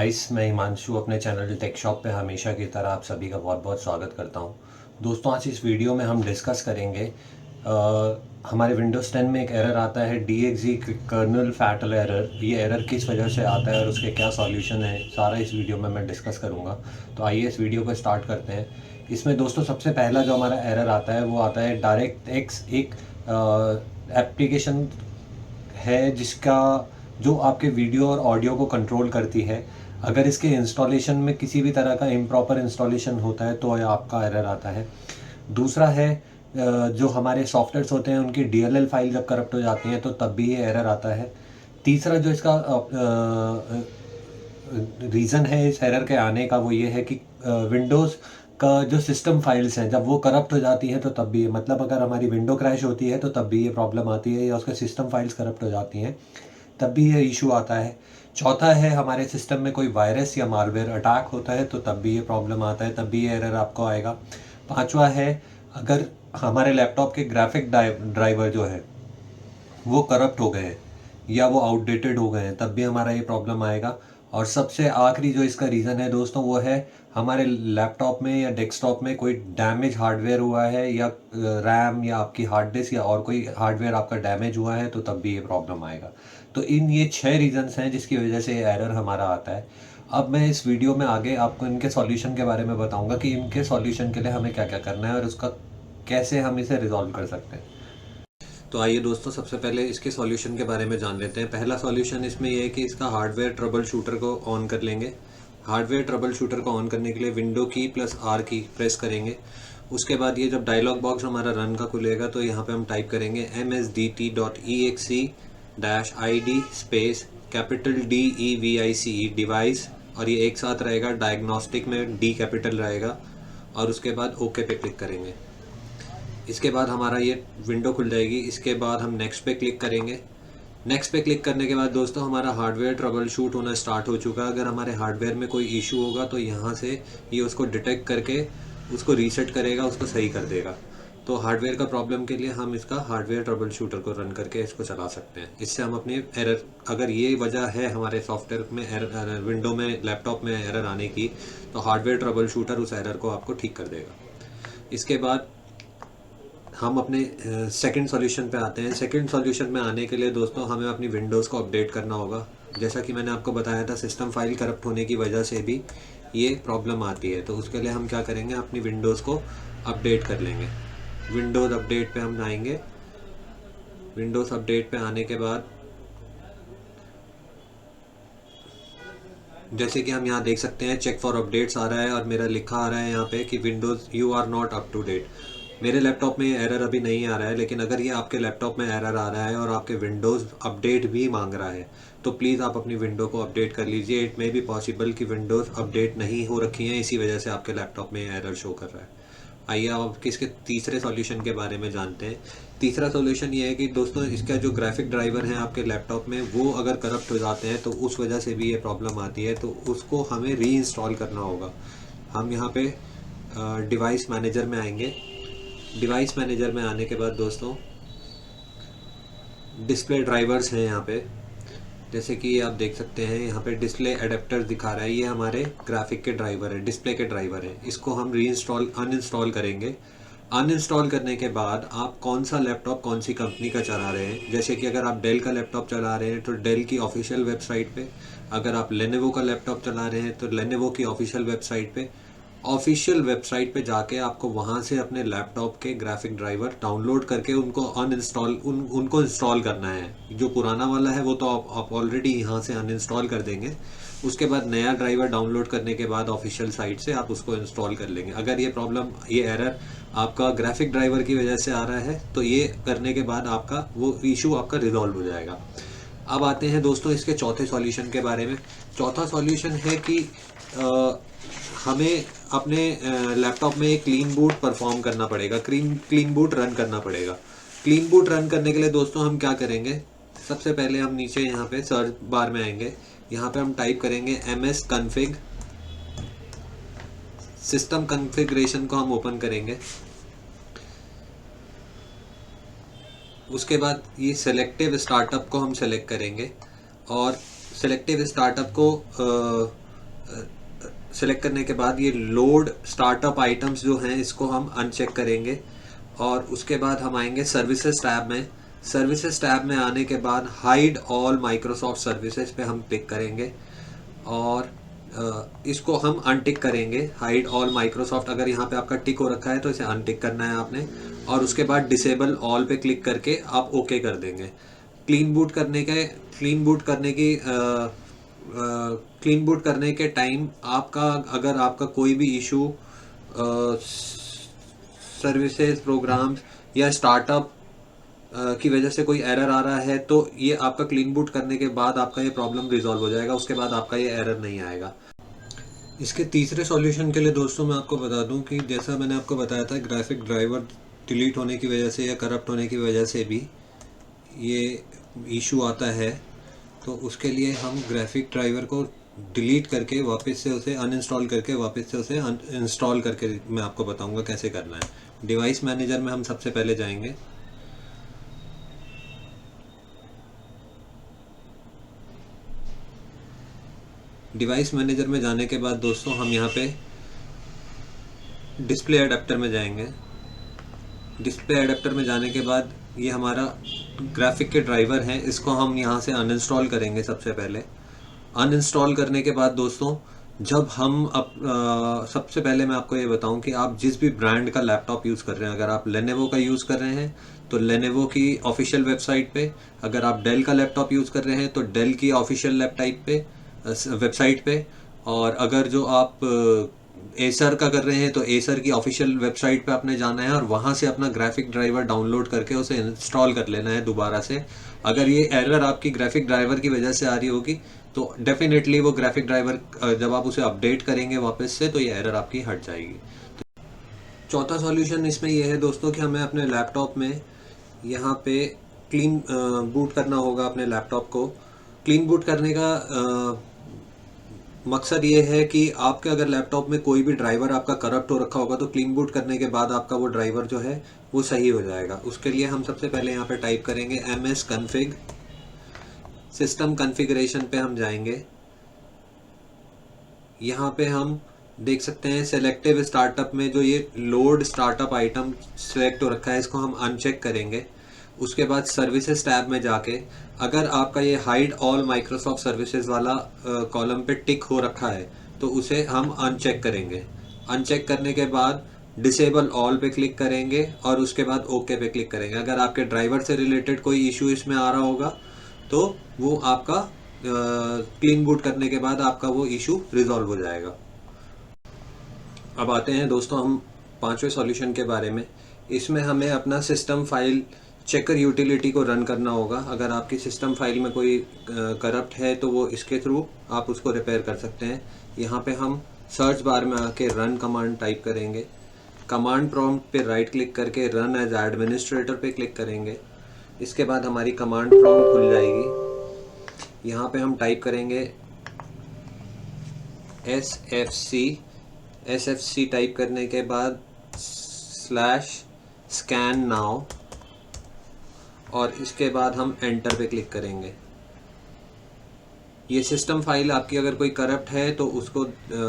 Guys, मैं हिमांशु अपने channel take shop पे हमेशा की तरह आप सभी का बहुत बहुत स्वागत करता हूं। दोस्तों, आज इस वीडियो में हम डिस्कस करेंगे हमारे विंडोज़ 10 में एक एरर आता है DXE कर्नल फैटल एरर। ये एरर किस वजह से आता है और उसके क्या सॉल्यूशन है, सारा इस वीडियो में मैं डिस्कस करूंगा। तो आइए इस वीडियो को स्टार्ट करते हैं। इसमें दोस्तों सबसे पहला जो हमारा एरर आता है वो आता है डायरेक्ट एक्स। एक एप्लीकेशन है जिसका जो आपके वीडियो और ऑडियो को कंट्रोल करती है। अगर इसके इंस्टॉलेशन में किसी भी तरह का इम्प्रॉपर इंस्टॉलेशन होता है तो आपका एरर आता है। दूसरा है जो हमारे सॉफ्टवेयर्स होते हैं उनकी DLL फाइल जब करप्ट हो जाती हैं तो तब भी ये एरर आता है। तीसरा जो इसका रीज़न है इस एरर के आने का वो ये है कि विंडोज़ का जो सिस्टम फाइल्स हैं जब वो करप्ट हो जाती हैं तो तब भी, मतलब अगर हमारी विंडो क्रैश होती है तो तब भी ये प्रॉब्लम आती है, या उसके सिस्टम फाइल्स करप्ट हो जाती हैं तब भी ये इशू आता है। चौथा है हमारे सिस्टम में कोई वायरस या मालवेयर अटैक होता है तो तब भी ये प्रॉब्लम आता है, तब भी ये एरर आपको आएगा। पांचवा है अगर हमारे लैपटॉप के ग्राफिक ड्राइवर जो है वो करप्ट हो गए हैं या वो आउटडेटेड हो गए हैं तब भी हमारा ये प्रॉब्लम आएगा। और सबसे आखिरी जो इसका रीज़न है दोस्तों वो है हमारे लैपटॉप में या डेस्कटॉप में कोई डैमेज हार्डवेयर हुआ है, या रैम या आपकी हार्ड डिस्क या और कोई हार्डवेयर आपका डैमेज हुआ है तो तब भी ये प्रॉब्लम आएगा। तो ये 6 रीज़न्स हैं जिसकी वजह से ये एरर हमारा आता है। अब मैं इस वीडियो में आगे आपको इनके सॉल्यूशन के बारे में बताऊंगा कि इनके सॉल्यूशन के लिए हमें क्या क्या करना है और उसका कैसे हम इसे रिजॉल्व कर सकते हैं। तो आइए दोस्तों, सबसे पहले इसके सॉल्यूशन के बारे में जान लेते हैं। पहला सॉल्यूशन इसमें यह है कि इसका हार्डवेयर ट्रबल शूटर को ऑन कर लेंगे। हार्डवेयर ट्रबल शूटर को ऑन करने के लिए विंडो की प्लस R की प्रेस करेंगे। उसके बाद ये जब डायलॉग बॉक्स हमारा रन का खुलेगा तो यहाँ पे हम टाइप करेंगे msdt.exe-id space capital DEVICE device, और ये एक साथ रहेगा, डायग्नोस्टिक में D कैपिटल रहेगा, और उसके बाद ओके पे क्लिक करेंगे। इसके बाद हमारा ये विंडो खुल जाएगी। इसके बाद हम नेक्स्ट पे क्लिक करेंगे। नेक्स्ट पे क्लिक करने के बाद दोस्तों हमारा हार्डवेयर ट्रबल शूट होना स्टार्ट हो चुका है। अगर हमारे हार्डवेयर में कोई इशू होगा तो यहाँ से ये उसको डिटेक्ट करके उसको रीसेट करेगा, उसको सही कर देगा। तो हार्डवेयर का प्रॉब्लम के लिए हम इसका हार्डवेयर ट्रबल शूटर को रन करके इसको चला सकते हैं। इससे हम अपनी एरर, अगर ये वजह है हमारे सॉफ्टवेयर में एरर, विंडो में लैपटॉप में एरर आने की, तो हार्डवेयर ट्रबल शूटर उस एरर को आपको ठीक कर देगा। इसके बाद हम अपने सेकंड सॉल्यूशन पे आते हैं। सेकंड सॉल्यूशन में आने के लिए दोस्तों हमें अपनी विंडोज़ को अपडेट करना होगा। जैसा कि मैंने आपको बताया था, सिस्टम फाइल करप्ट होने की वजह से भी ये प्रॉब्लम आती है। तो उसके लिए हम क्या करेंगे, अपनी विंडोज़ को अपडेट कर लेंगे। विंडोज़ अपडेट पे हम आएंगे। विंडोज़ अपडेट पे आने के बाद जैसे कि हम यहाँ देख सकते हैं चेक फॉर अपडेट्स आ रहा है और मेरा लिखा आ रहा है यहाँ पे कि Windows you are not up to date. मेरे लैपटॉप में एरर अभी नहीं आ रहा है, लेकिन अगर ये आपके लैपटॉप में एरर आ रहा है और आपके विंडोज़ अपडेट भी मांग रहा है तो प्लीज़ आप अपनी विंडो को अपडेट कर लीजिए। इट मे बी पॉसिबल कि विंडोज़ अपडेट नहीं हो रखी हैं, इसी वजह से आपके लैपटॉप में एरर शो कर रहा है। आइए अब इसके तीसरे सॉल्यूशन के बारे में जानते हैं। तीसरा सॉल्यूशन ये है कि दोस्तों इसका जो ग्राफिक ड्राइवर है आपके लैपटॉप में वो अगर करप्ट हो जाते हैं तो उस वजह से भी ये प्रॉब्लम आती है, तो उसको हमें री इंस्टॉल करना होगा। हम यहाँ पे डिवाइस मैनेजर में आएंगे। डिवाइस मैनेजर में आने के बाद दोस्तों डिस्प्ले ड्राइवर्स हैं यहाँ पे, जैसे कि आप देख सकते हैं यहाँ पे डिस्प्ले एडेप्टर दिखा रहा है। ये हमारे ग्राफिक के ड्राइवर है, डिस्प्ले के ड्राइवर है। इसको हम अनइंस्टॉल करेंगे। अनइंस्टॉल करने के बाद आप कौन सा लैपटॉप कौन सी कंपनी का चला रहे हैं, जैसे कि अगर आप डेल का लैपटॉप चला रहे हैं तो डेल की ऑफिशियल वेबसाइट पे, अगर आप लेनोवो का लैपटॉप चला रहे हैं तो लेनोवो की ऑफिशियल वेबसाइट पे जाके आपको वहाँ से अपने लैपटॉप के ग्राफिक ड्राइवर डाउनलोड करके उनको इंस्टॉल करना है। जो पुराना वाला है वो तो आप ऑलरेडी यहाँ से अनइंस्टॉल कर देंगे। उसके बाद नया ड्राइवर डाउनलोड करने के बाद ऑफिशियल साइट से आप उसको इंस्टॉल कर लेंगे। अगर ये एरर आपका ग्राफिक ड्राइवर की वजह से आ रहा है तो ये करने के बाद आपका वो इशू आपका रिजॉल्व हो जाएगा। अब आते हैं दोस्तों इसके चौथे सॉल्यूशन के बारे में। चौथा सॉल्यूशन है कि हमें अपने लैपटॉप में एक क्लीन बूट परफॉर्म करना पड़ेगा, क्लीन बूट रन करना पड़ेगा। क्लीन बूट रन करने के लिए दोस्तों हम क्या करेंगे, सबसे पहले हम नीचे यहाँ पे सर्च बार में आएंगे। यहाँ पे हम टाइप करेंगे ms config। सिस्टम कॉन्फ़िगरेशन को हम ओपन करेंगे। उसके बाद ये सेलेक्टिव स्टार्टअप को हम सेलेक्ट करेंगे और सेलेक्टिव स्टार्टअप को सेलेक्ट करने के बाद ये लोड स्टार्टअप आइटम्स जो हैं इसको हम अनचेक करेंगे, और उसके बाद हम आएंगे सर्विसेज टैब में। सर्विसेज टैब में आने के बाद हाइड ऑल माइक्रोसॉफ्ट सर्विसेज पे हम टिक करेंगे, और इसको हम अनटिक करेंगे। हाइड ऑल माइक्रोसॉफ्ट, अगर यहाँ पे आपका टिक हो रखा है तो इसे अनटिक करना है आपने, और उसके बाद डिसेबल ऑल पे क्लिक करके आप ओके कर देंगे। क्लीन बूट करने के क्लीन बूट करने की क्लीन बूट करने के टाइम आपका, अगर आपका कोई भी इशू सर्विसेज, प्रोग्राम्स या स्टार्टअप की वजह से कोई एरर आ रहा है, तो ये आपका क्लीन बूट करने के बाद आपका ये प्रॉब्लम रिजॉल्व हो जाएगा, उसके बाद आपका ये एरर नहीं आएगा। इसके तीसरे सॉल्यूशन के लिए दोस्तों मैं आपको बता दूं कि जैसा मैंने आपको बताया था, ग्राफिक ड्राइवर डिलीट होने की वजह से या करप्ट होने की वजह से भी ये इशू आता है, तो उसके लिए हम ग्राफिक ड्राइवर को डिलीट करके वापस से उसे अनइंस्टॉल करके वापस से उसे इंस्टॉल करके मैं आपको बताऊंगा कैसे करना है। डिवाइस मैनेजर में हम सबसे पहले जाएंगे। डिवाइस मैनेजर में जाने के बाद दोस्तों हम यहाँ पे डिस्प्ले अडेप्टर में जाएंगे। डिस्प्ले अडेप्टर में जाने के बाद ये हमारा ग्राफिक के ड्राइवर हैं, इसको हम यहाँ से अनइंस्टॉल करेंगे सबसे पहले। अनइंस्टॉल करने के बाद दोस्तों, जब हम सबसे पहले मैं आपको ये बताऊं कि आप जिस भी ब्रांड का लैपटॉप यूज़ कर रहे हैं, अगर आप लेनोवो का यूज़ कर रहे हैं तो लेनोवो की ऑफिशियल वेबसाइट पे, अगर आप डेल का लैपटॉप यूज़ कर रहे हैं तो डेल की ऑफिशियल वेबसाइट पे, और अगर जो आप एसर का कर रहे हैं तो एसर की ऑफिशियल वेबसाइट पे आपने जाना है और वहाँ से अपना ग्राफिक ड्राइवर डाउनलोड करके उसे इंस्टॉल कर लेना है दोबारा से। अगर ये एरर आपकी ग्राफिक ड्राइवर की वजह से आ रही होगी तो डेफिनेटली वो ग्राफिक ड्राइवर जब आप उसे अपडेट करेंगे वापस से तो ये एरर आपकी हट जाएगी। चौथा सॉल्यूशन इसमें यह है दोस्तों कि हमें अपने लैपटॉप में यहाँ पे क्लीन बूट करना होगा अपने लैपटॉप को। क्लीन बूट करने का मकसद ये है कि आपके अगर लैपटॉप में कोई भी ड्राइवर आपका करप्ट हो रखा होगा तो क्लीन बूट करने के बाद आपका वो ड्राइवर जो है वो सही हो जाएगा। उसके लिए हम सबसे पहले यहाँ पे टाइप करेंगे msconfig। सिस्टम कॉन्फ़िगरेशन पे हम जाएंगे। यहाँ पे हम देख सकते हैं सेलेक्टिव स्टार्टअप में जो ये लोड स्टार्टअप आइटम सेलेक्ट हो रखा है, इसको हम अनचेक करेंगे। उसके बाद सर्विसेज टैब में जाके अगर आपका ये हाइड ऑल माइक्रोसॉफ्ट सर्विसेज वाला कॉलम पे टिक हो रखा है तो उसे हम अनचेक करेंगे। अनचेक करने के बाद डिसेबल ऑल पे क्लिक करेंगे और उसके बाद ओके पे क्लिक करेंगे। अगर आपके ड्राइवर से रिलेटेड कोई इशू इसमें आ रहा होगा तो वो आपका क्लीन बूट करने के बाद आपका वो इशू रिजॉल्व हो जाएगा। अब आते हैं दोस्तों हम पांचवें सॉल्यूशन के बारे में। इसमें हमें अपना सिस्टम फाइल चेकर यूटिलिटी को रन करना होगा। अगर आपकी सिस्टम फाइल में कोई करप्ट है तो वो इसके थ्रू आप उसको रिपेयर कर सकते हैं। यहाँ पे हम सर्च बार में आके रन कमांड टाइप करेंगे। कमांड प्रॉम्प्ट पे राइट क्लिक करके रन एज एडमिनिस्ट्रेटर पे क्लिक करेंगे। इसके बाद हमारी कमांड प्रॉम्प्ट खुल जाएगी। यहाँ पे हम टाइप करेंगे SFC टाइप करने के बाद /scan now और इसके बाद हम एंटर पे क्लिक करेंगे। ये सिस्टम फाइल आपकी अगर कोई करप्ट है तो उसको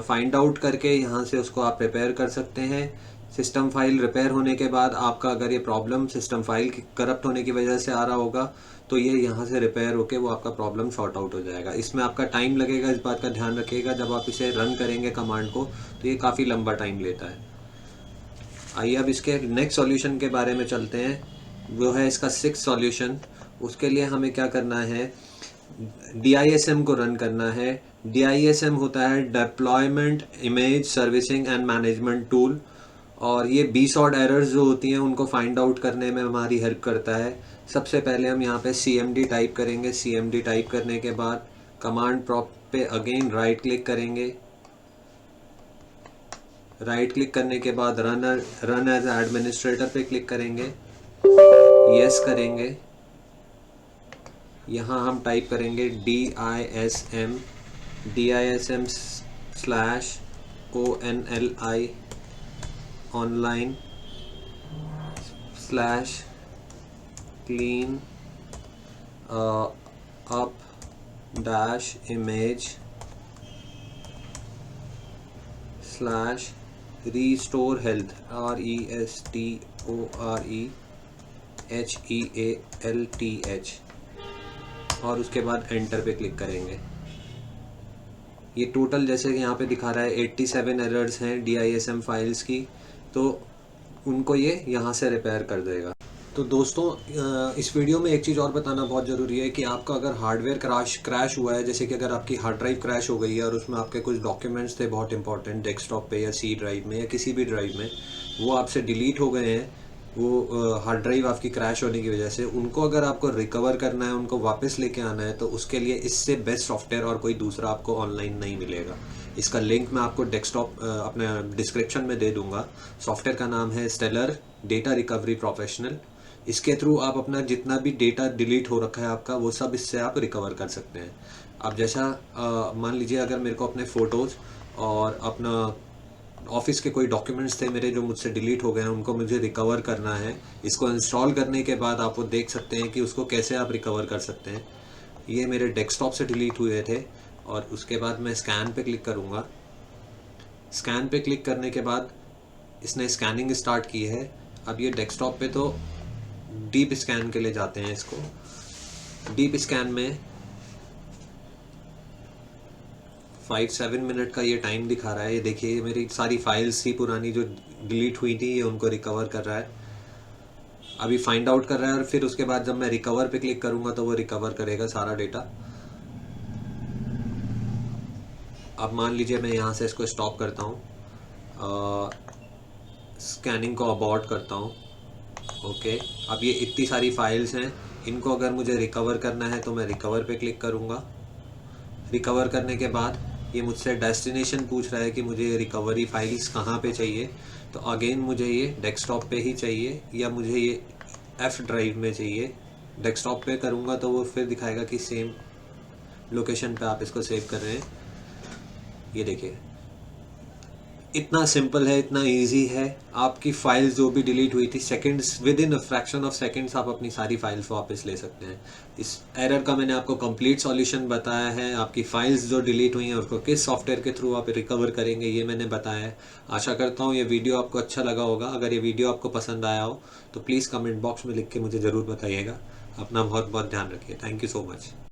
फाइंड आउट करके यहाँ से उसको आप रिपेयर कर सकते हैं। सिस्टम फाइल रिपेयर होने के बाद आपका अगर ये प्रॉब्लम सिस्टम फाइल करप्ट होने की वजह से आ रहा होगा तो ये यहाँ से रिपेयर होके वो आपका प्रॉब्लम सॉर्ट आउट हो जाएगा। इसमें आपका टाइम लगेगा, इस बात का ध्यान रखिएगा। जब आप इसे रन करेंगे कमांड को तो ये काफ़ी लंबा टाइम लेता है। आइए अब इसके नेक्स्ट सॉल्यूशन के बारे में चलते हैं, वो है इसका 6th सॉल्यूशन। उसके लिए हमें क्या करना है, DISM को रन करना है। DISM होता है deployment image servicing and management tool, और ये 20 ऑड एरर्स जो होती हैं उनको फाइंड आउट करने में हमारी हेल्प करता है। सबसे पहले हम यहाँ पे CMD टाइप करेंगे। CMD टाइप करने के बाद कमांड प्रॉम्प्ट पे अगेन राइट क्लिक करेंगे। राइट क्लिक करने के बाद रन एज एडमिनिस्ट्रेटर पे क्लिक करेंगे, यस करेंगे। यहाँ हम टाइप करेंगे DISM /ONLI online /clean up dash image restore health RESTOREHEALTH और उसके बाद एंटर पे क्लिक करेंगे। ये टोटल जैसे कि यहाँ पे दिखा रहा है 87 एरर्स हैं DISM फाइल्स की, तो उनको ये यहाँ से रिपेयर कर देगा। तो दोस्तों इस वीडियो में एक चीज़ और बताना बहुत ज़रूरी है कि आपका अगर हार्डवेयर क्रैश हुआ है, जैसे कि अगर आपकी हार्ड ड्राइव क्रैश हो गई है और उसमें आपके कुछ डॉक्यूमेंट्स थे बहुत इंपॉर्टेंट डेस्कटॉप पे या C ड्राइव में या किसी भी ड्राइव में, वो आपसे डिलीट हो गए हैं, वो हार्ड ड्राइव आपकी क्रैश होने की वजह से, उनको अगर आपको रिकवर करना है, उनको वापस लेके आना है, तो उसके लिए इससे बेस्ट सॉफ्टवेयर और कोई दूसरा आपको ऑनलाइन नहीं मिलेगा। इसका लिंक मैं आपको डेस्कटॉप अपने डिस्क्रिप्शन में दे दूंगा। सॉफ्टवेयर का नाम है स्टेलर डेटा रिकवरी प्रोफेशनल। इसके थ्रू आप अपना जितना भी डेटा डिलीट हो रखा है आपका, वो सब इससे आप रिकवर कर सकते हैं। अब जैसा मान लीजिए अगर मेरे को अपने फ़ोटोज़ और अपना ऑफिस के कोई डॉक्यूमेंट्स थे मेरे जो मुझसे डिलीट हो गए हैं, उनको मुझे रिकवर करना है। इसको इंस्टॉल करने के बाद आप वो देख सकते हैं कि उसको कैसे आप रिकवर कर सकते हैं। ये मेरे डेस्कटॉप से डिलीट हुए थे और उसके बाद मैं स्कैन पे क्लिक करूँगा। स्कैन पे क्लिक करने के बाद इसने स्कैनिंग स्टार्ट की है। अब ये डेस्कटॉप पे तो डीप स्कैन के लिए जाते हैं। इसको डीप स्कैन में 5-7 मिनट का ये टाइम दिखा रहा है। ये देखिए, ये मेरी सारी फाइल्स थी पुरानी जो डिलीट हुई थी, ये उनको रिकवर कर रहा है। अभी फाइंड आउट कर रहा है और फिर उसके बाद जब मैं रिकवर पे क्लिक करूंगा तो वो रिकवर करेगा सारा डेटा। अब मान लीजिए मैं यहाँ से इसको स्टॉप करता हूँ, स्कैनिंग को अबॉर्ट करता हूँ। ओके, अब ये इतनी सारी फाइल्स हैं, इनको अगर मुझे रिकवर करना है तो मैं रिकवर पे क्लिक करूँगा। रिकवर करने के बाद ये मुझसे डेस्टिनेशन पूछ रहा है कि मुझे रिकवरी फाइल्स कहाँ पे चाहिए। तो अगेन मुझे ये डेस्कटॉप पे ही चाहिए या मुझे ये F ड्राइव में चाहिए। डेस्कटॉप पे करूँगा तो वो फिर दिखाएगा कि सेम लोकेशन पे आप इसको सेव कर रहे हैं। ये देखिए, इतना सिंपल है, इतना इजी है। आपकी फाइल्स जो भी डिलीट हुई थी, seconds, with in a fraction of seconds आप अपनी सारी फाइल्स वापस ले सकते हैं। इस एरर का मैंने आपको कंप्लीट सॉल्यूशन बताया है। आपकी फाइल्स जो डिलीट हुई हैं उसको किस सॉफ्टवेयर के थ्रू आप रिकवर करेंगे, ये मैंने बताया है। आशा करता हूँ ये वीडियो आपको अच्छा लगा होगा। अगर ये वीडियो आपको पसंद आया हो तो प्लीज़ कमेंट बॉक्स में लिख के मुझे ज़रूर बताइएगा। अपना बहुत बहुत ध्यान रखिए। Thank you so much.